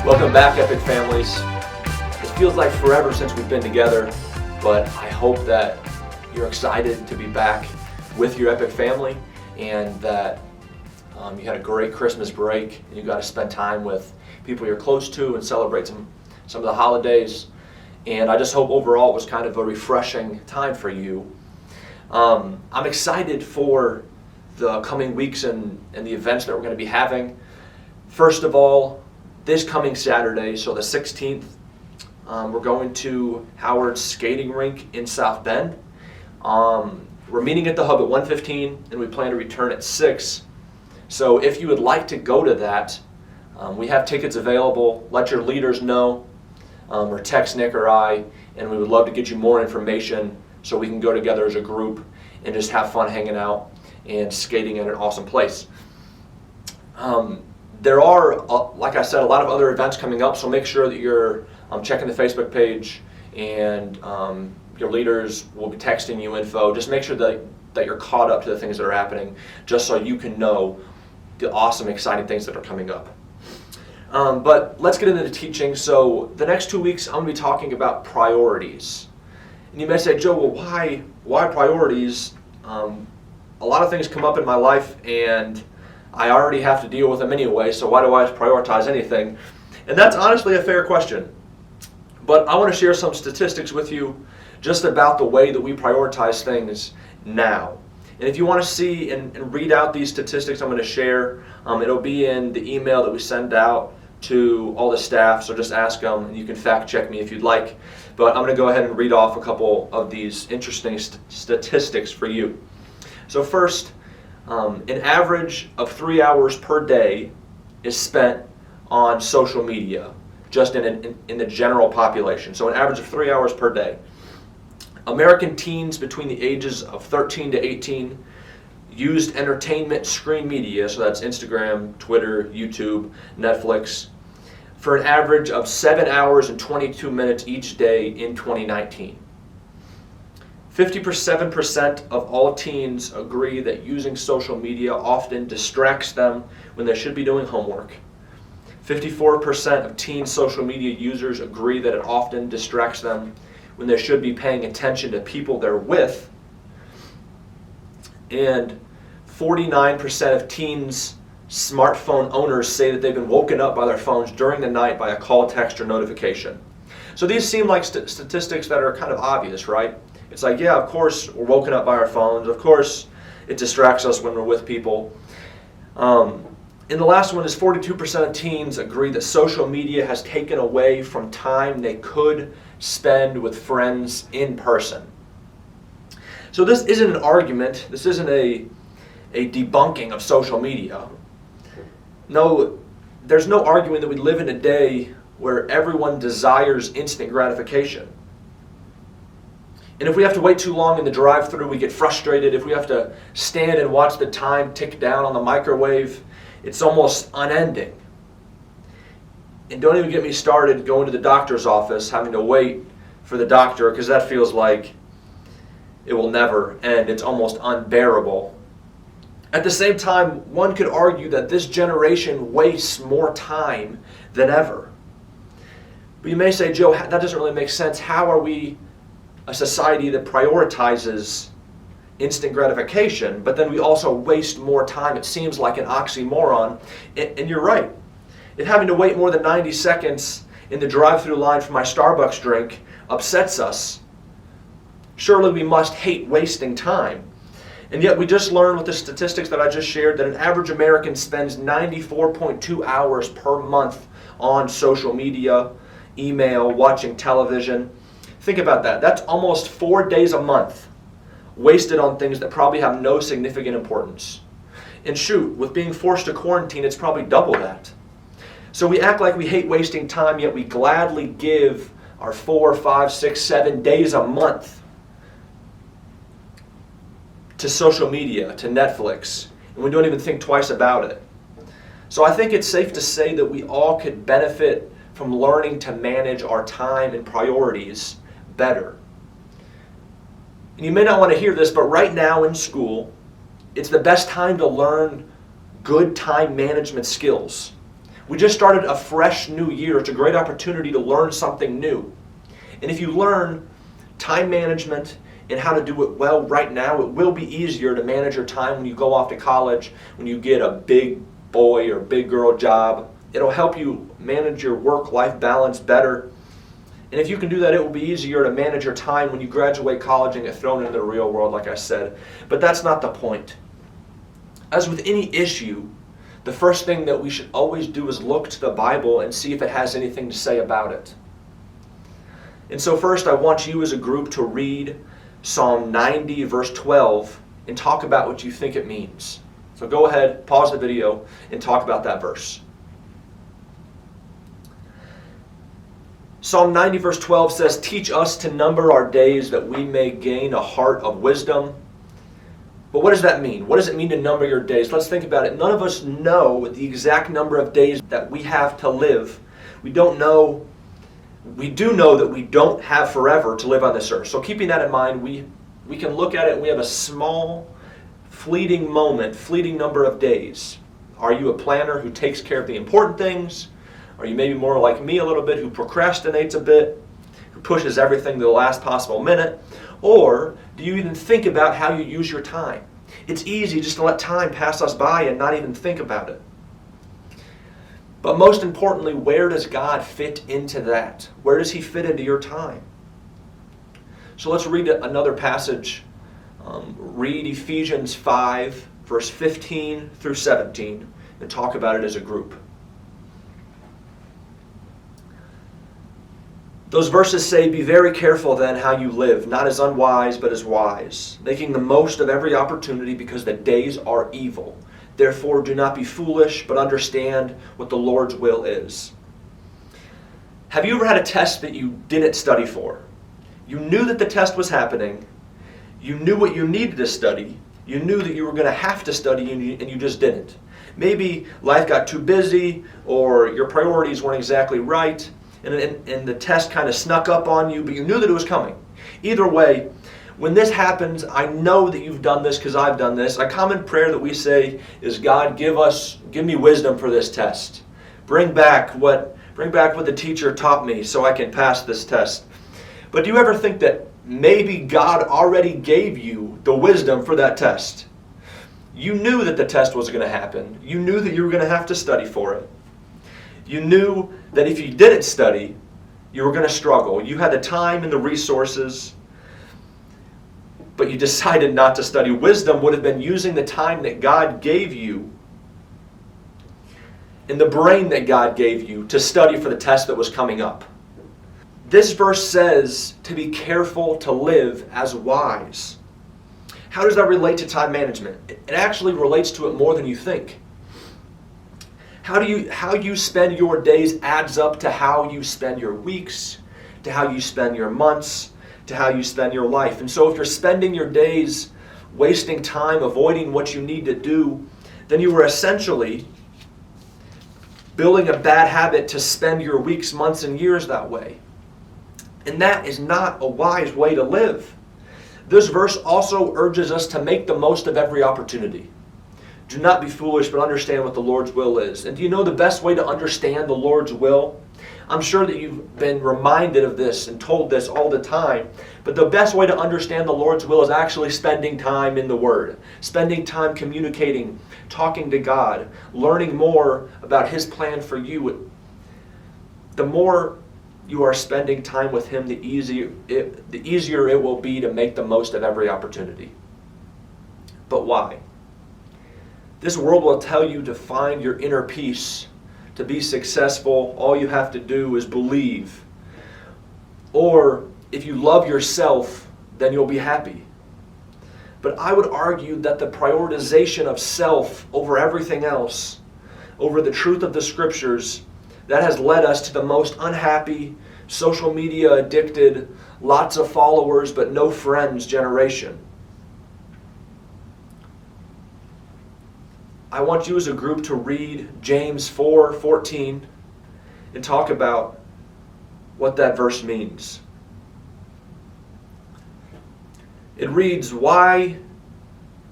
Welcome back, Epic families. It feels like forever since we've been together, but I hope that you're excited to be back with your Epic family and that you had a great Christmas break and you got to spend time with people you're close to and celebrate some of the holidays. And I just hope overall it was kind of a refreshing time for you. I'm excited for the coming weeks and the events that we're going to be having. First of all, this coming Saturday, so the 16th, we're going to Howard's skating rink in South Bend. We're meeting at the Hub at 1:15, and we plan to return at 6. So if you would like to go to that, we have tickets available. Let your leaders know, or text Nick or I, and we would love to get you more information so we can go together as a group and just have fun hanging out and skating in an awesome place. There are, like I said, a lot of other events coming up, so make sure that you're checking the Facebook page, and your leaders will be texting you info. Just make sure that you're caught up to the things that are happening, just so you can know the awesome, exciting things that are coming up. But let's get into the teaching. So the next 2 weeks, I'm going to be talking about priorities. And you may say, Joe, well, why priorities? A lot of things come up in my life, and I already have to deal with them anyway, so why do I prioritize anything? And that's honestly a fair question. But I want to share some statistics with you just about the way that we prioritize things now. And if you want to see and read out these statistics I'm going to share, it'll be in the email that we send out to all the staff, so just ask them, and you can fact check me if you'd like. But I'm going to go ahead and read off a couple of these interesting statistics for you. So first, an average of 3 hours per day is spent on social media, just in the general population. So an average of 3 hours per day. American teens between the ages of 13 to 18 used entertainment screen media, so that's Instagram, Twitter, YouTube, Netflix, for an average of 7 hours and 22 minutes each day in 2019. 57% of all teens agree that using social media often distracts them when they should be doing homework. 54% of teen social media users agree that it often distracts them when they should be paying attention to people they're with. And 49% of teens smartphone owners say that they've been woken up by their phones during the night by a call, text, or notification. So these seem like statistics that are kind of obvious, right? It's like, yeah, of course we're woken up by our phones. Of course it distracts us when we're with people. And the last one is 42% of teens agree that social media has taken away from time they could spend with friends in person. So this isn't an argument. This isn't a debunking of social media. No, there's no arguing that we live in a day where everyone desires instant gratification. And if we have to wait too long in the drive-thru, we get frustrated. If we have to stand and watch the time tick down on the microwave, it's almost unending. And don't even get me started going to the doctor's office, having to wait for the doctor, because that feels like it will never end. It's almost unbearable. At the same time, one could argue that this generation wastes more time than ever. But you may say, Joe, that doesn't really make sense. How are we a society that prioritizes instant gratification, but then we also waste more time? It seems like an oxymoron, and you're right. It having to wait more than 90 seconds in the drive-thru line for my Starbucks drink upsets us. Surely we must hate wasting time. And yet we just learned with the statistics that I just shared that an average American spends 94.2 hours per month on social media, email, watching television. Think about that. That's almost 4 days a month wasted on things that probably have no significant importance. And shoot, with being forced to quarantine, it's probably double that. So we act like we hate wasting time, yet we gladly give our 4, 5, 6, 7 days a month to social media, to Netflix, and we don't even think twice about it. So I think it's safe to say that we all could benefit from learning to manage our time and priorities better. And you may not want to hear this, but right now in school, it's the best time to learn good time management skills. We just started a fresh new year. It's a great opportunity to learn something new. And if you learn time management and how to do it well right now, it will be easier to manage your time when you go off to college, when you get a big boy or big girl job. It'll help you manage your work-life balance better. And if you can do that, it will be easier to manage your time when you graduate college and get thrown into the real world, like I said. But that's not the point. As with any issue, the first thing that we should always do is look to the Bible and see if it has anything to say about it. And so first, I want you as a group to read Psalm 90, verse 12, and talk about what you think it means. So go ahead, pause the video, and talk about that verse. Psalm 90, verse 12 says, "Teach us to number our days that we may gain a heart of wisdom." But what does that mean? What does it mean to number your days? Let's think about it. None of us know the exact number of days that we have to live. We don't know. We do know that we don't have forever to live on this earth. So keeping that in mind, we can look at it and we have a small, fleeting moment, fleeting number of days. Are you a planner who takes care of the important things? Are you maybe more like me a little bit, who procrastinates a bit, who pushes everything to the last possible minute? Or do you even think about how you use your time? It's easy just to let time pass us by and not even think about it. But most importantly, where does God fit into that? Where does He fit into your time? So let's read another passage. Read Ephesians 5, verse 15 through 17, and talk about it as a group. Those verses say, "Be very careful then how you live, not as unwise, but as wise, making the most of every opportunity, because the days are evil. Therefore do not be foolish, but understand what the Lord's will is." Have you ever had a test that you didn't study for? You knew that the test was happening. You knew what you needed to study. You knew that you were going to have to study, and you just didn't. Maybe life got too busy, or your priorities weren't exactly right, and the test kind of snuck up on you, but you knew that it was coming. Either way, when this happens, I know that you've done this because I've done this. A common prayer that we say is, "God, give me wisdom for this test. Bring back what the teacher taught me so I can pass this test." But do you ever think that maybe God already gave you the wisdom for that test? You knew that the test was going to happen. You knew that you were going to have to study for it. You knew that if you didn't study, you were going to struggle. You had the time and the resources, but you decided not to study. Wisdom would have been using the time that God gave you and the brain that God gave you to study for the test that was coming up. This verse says to be careful to live as wise. How does that relate to time management? It actually relates to it more than you think. How you spend your days adds up to how you spend your weeks, to how you spend your months, to how you spend your life. And so if you're spending your days wasting time, avoiding what you need to do, then you are essentially building a bad habit to spend your weeks, months, and years that way. And that is not a wise way to live. This verse also urges us to make the most of every opportunity. Do not be foolish, but understand what the Lord's will is. And do you know the best way to understand the Lord's will? I'm sure that you've been reminded of this and told this all the time. But the best way to understand the Lord's will is actually spending time in the Word. Spending time communicating, talking to God, learning more about His plan for you. The more you are spending time with Him, the easier it will be to make the most of every opportunity. But why? This world will tell you to find your inner peace. To be successful, all you have to do is believe. Or if you love yourself, then you'll be happy. But I would argue that the prioritization of self over everything else, over the truth of the Scriptures, that has led us to the most unhappy, social media addicted, lots of followers but no friends generation. I want you as a group to read James 4:14 and talk about what that verse means. It reads, "Why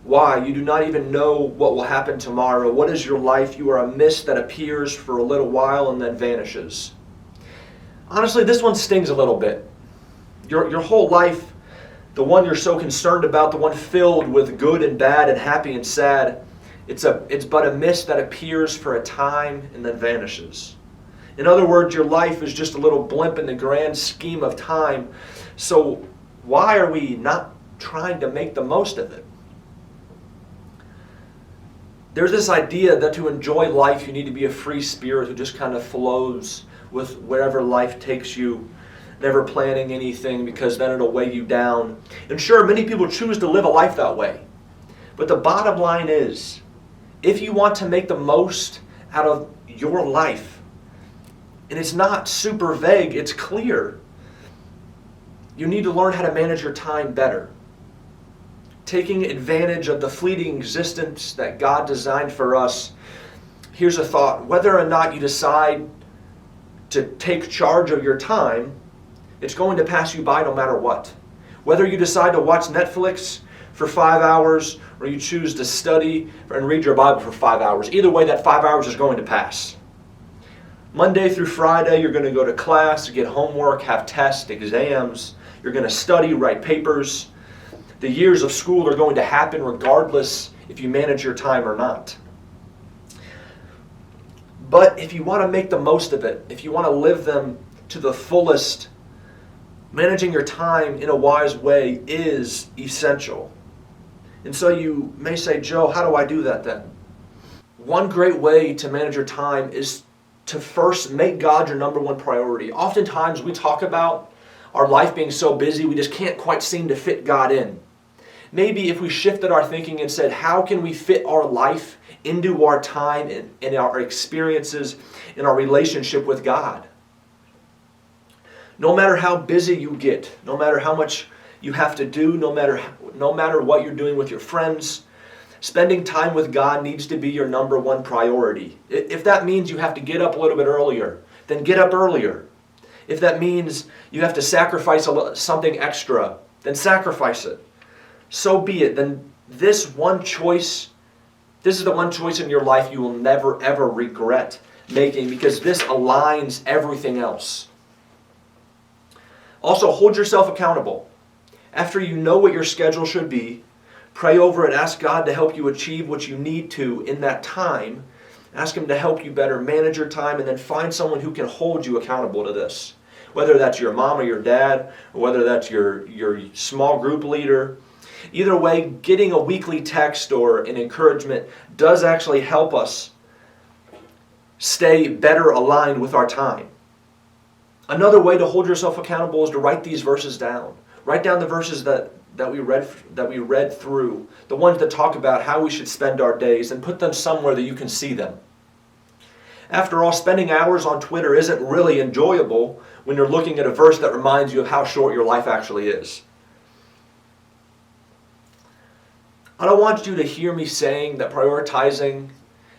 Why? You do not even know what will happen tomorrow. What is your life? You are a mist that appears for a little while and then vanishes. Honestly, this one stings a little bit. Your whole life, the one you're so concerned about, the one filled with good and bad and happy and sad, it's but a mist that appears for a time and then vanishes. In other words, your life is just a little blimp in the grand scheme of time. So why are we not trying to make the most of it? There's this idea that to enjoy life, you need to be a free spirit who just kind of flows with wherever life takes you, never planning anything because then it'll weigh you down. And sure, many people choose to live a life that way. But the bottom line is, if you want to make the most out of your life, and it's not super vague, it's clear, you need to learn how to manage your time better. Taking advantage of the fleeting existence that God designed for us. Here's a thought. Whether or not you decide to take charge of your time, it's going to pass you by no matter what. Whether you decide to watch Netflix for 5 hours or you choose to study and read your Bible for 5 hours, either way that 5 hours is going to pass. Monday through Friday, you're going to go to class, get homework, have tests, exams. You're going to study, write papers. The years of school are going to happen regardless if you manage your time or not. But if you want to make the most of it, if you want to live them to the fullest, managing your time in a wise way is essential. And so you may say, Joe, how do I do that then? One great way to manage your time is to first make God your number one priority. Oftentimes we talk about our life being so busy we just can't quite seem to fit God in. Maybe if we shifted our thinking and said, how can we fit our life into our time and our experiences and our relationship with God? No matter how busy you get, no matter how much you have to do, no matter what you're doing with your friends, spending time with God needs to be your number one priority. If that means you have to get up a little bit earlier, then get up earlier. If that means you have to sacrifice something extra, then sacrifice it. So be it. Then this is the one choice in your life you will never ever regret making, because this aligns everything else. Also, hold yourself accountable. After you know what your schedule should be, pray over it, ask God to help you achieve what you need to in that time. Ask Him to help you better manage your time, and then find someone who can hold you accountable to this. Whether that's your mom or your dad, or whether that's your small group leader. Either way, getting a weekly text or an encouragement does actually help us stay better aligned with our time. Another way to hold yourself accountable is to write these verses down. Write down the verses that we read through, the ones that talk about how we should spend our days, and put them somewhere that you can see them. After all, spending hours on Twitter isn't really enjoyable when you're looking at a verse that reminds you of how short your life actually is. I don't want you to hear me saying that prioritizing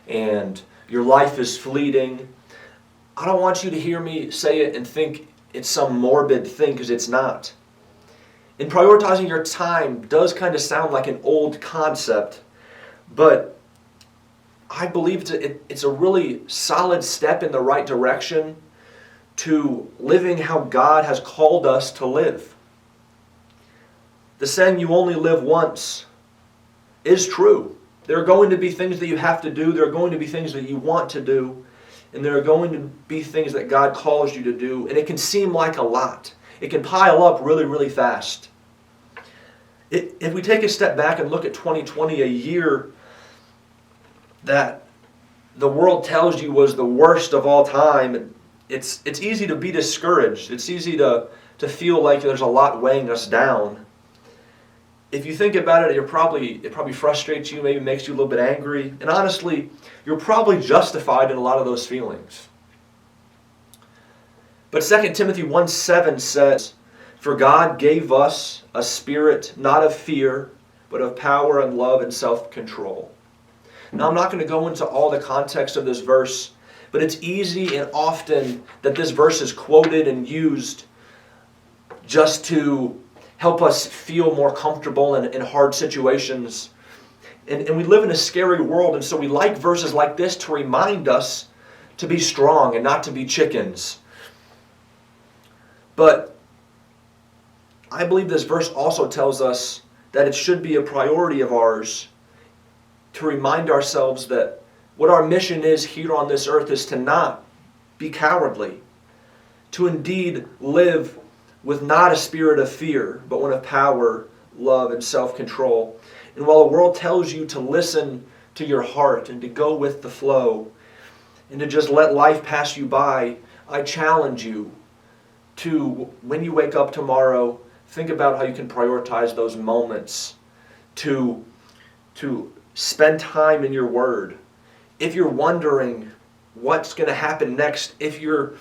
and your life is fleeting. I don't want you to hear me say it and think it's some morbid thing, because it's not. And prioritizing your time does kind of sound like an old concept, but I believe it's a really solid step in the right direction to living how God has called us to live. The saying, you only live once, is true. There are going to be things that you have to do. There are going to be things that you want to do. And there are going to be things that God calls you to do. And it can seem like a lot. It can pile up really, really fast. If we take a step back and look at 2020, a year that the world tells you was the worst of all time, it's easy to be discouraged. It's easy to feel like there's a lot weighing us down. If you think about it, it probably frustrates you, maybe makes you a little bit angry. And honestly, you're probably justified in a lot of those feelings. But 2 Timothy 1:7 says, "For God gave us a spirit not of fear, but of power and love and self-control." Now, I'm not going to go into all the context of this verse, but it's easy and often that this verse is quoted and used just to help us feel more comfortable in hard situations. And we live in a scary world, and so we like verses like this to remind us to be strong and not to be chickens. But I believe this verse also tells us that it should be a priority of ours to remind ourselves that what our mission is here on this earth is to not be cowardly, to indeed live with not a spirit of fear, but one of power, love, and self-control. And while the world tells you to listen to your heart and to go with the flow and to just let life pass you by, I challenge you to, when you wake up tomorrow, think about how you can prioritize those moments to spend time in your word. If you're wondering what's going to happen next, if you're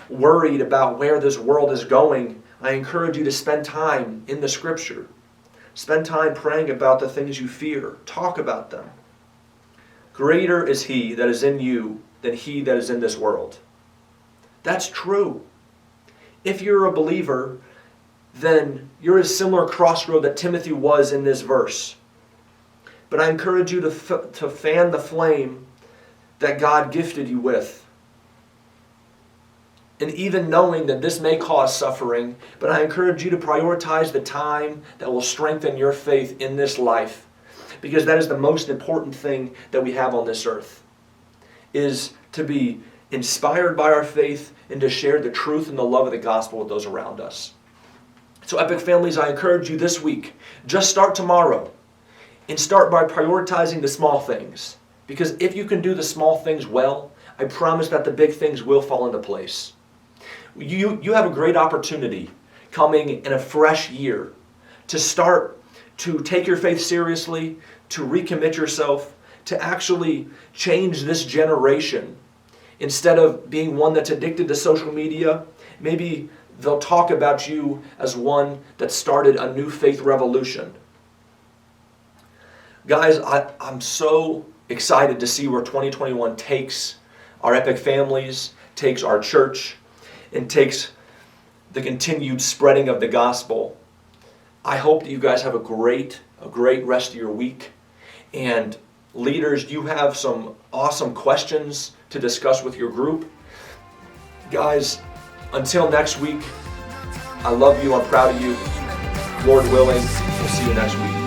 worried about where this world is going, I encourage you to spend time in the Scripture. Spend time praying about the things you fear. Talk about them. Greater is He that is in you than he that is in this world. That's true. If you're a believer, then you're at a similar crossroad that Timothy was in this verse. But I encourage you to fan the flame that God gifted you with. And even knowing that this may cause suffering, but I encourage you to prioritize the time that will strengthen your faith in this life. Because that is the most important thing that we have on this earth, is to be inspired by our faith and to share the truth and the love of the gospel with those around us. So Epic Families, I encourage you this week, just start tomorrow and start by prioritizing the small things. Because if you can do the small things well, I promise that the big things will fall into place. You have a great opportunity coming in a fresh year to start to take your faith seriously, to recommit yourself, to actually change this generation. Instead of being one that's addicted to social media, maybe they'll talk about you as one that started a new faith revolution. Guys, I'm so excited to see where 2021 takes our Epic Families, takes our church, and takes the continued spreading of the gospel. I hope that you guys have a great rest of your week. And leaders, you have some awesome questions to discuss with your group. Guys, until next week, I love you, I'm proud of you. Lord willing, we'll see you next week.